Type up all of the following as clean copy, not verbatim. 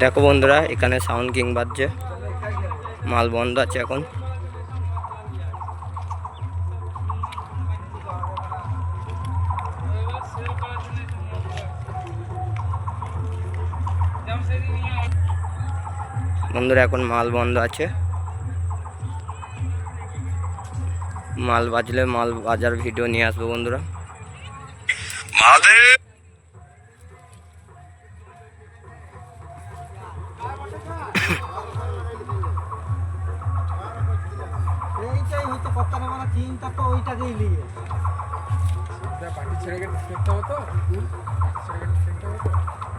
দেখো বন্ধুরা, এখানে সাউন্ড কিং বাজছে, মাল বন্ধ আছে এখন। বন্ধুরা এখন মাল বন্ধ আছে, মাল বাজলে মাল বাজার ভিডিও নিয়ে আসবো বন্ধুরা। চিন্তা তো ওইটাকেই নিয়ে पार्टी ছেড়ে গেছে দেখতে হতো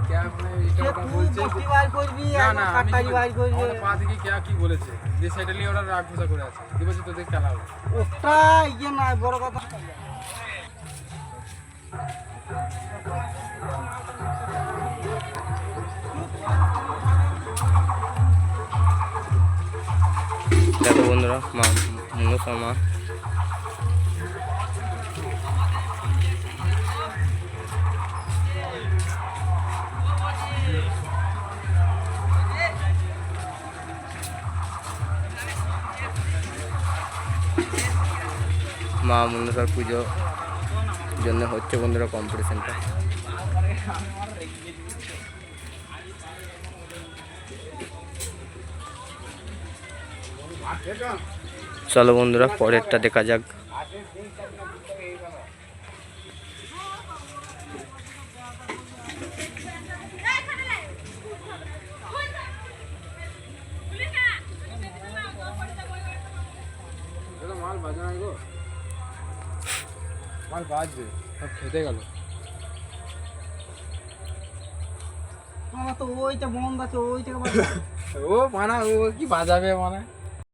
क्या मैं এটা বলছে না না কাটারি ভাই কইবে পা থেকে কি বলেছে যে সেটা নিয়ে ওরা রাগ ঘোষা করে আছে দিবসে তো দেখ খেলা হবে ওটা ইয়ে না বড় কথা। দেখো বন্ধুরা মনুসমা মা মনসার পুজো জন্য হচ্ছে বন্ধুরা কম্পিটিশনটা। চলো বন্ধুরা পরেরটা দেখা যাক। মাল বাজা নাই গো, মাল বাজবে সব খেতে গেল। তো ওইটা বন্ধ আছে, ওইটাকে ও মানা ও কি বাজাবে মানে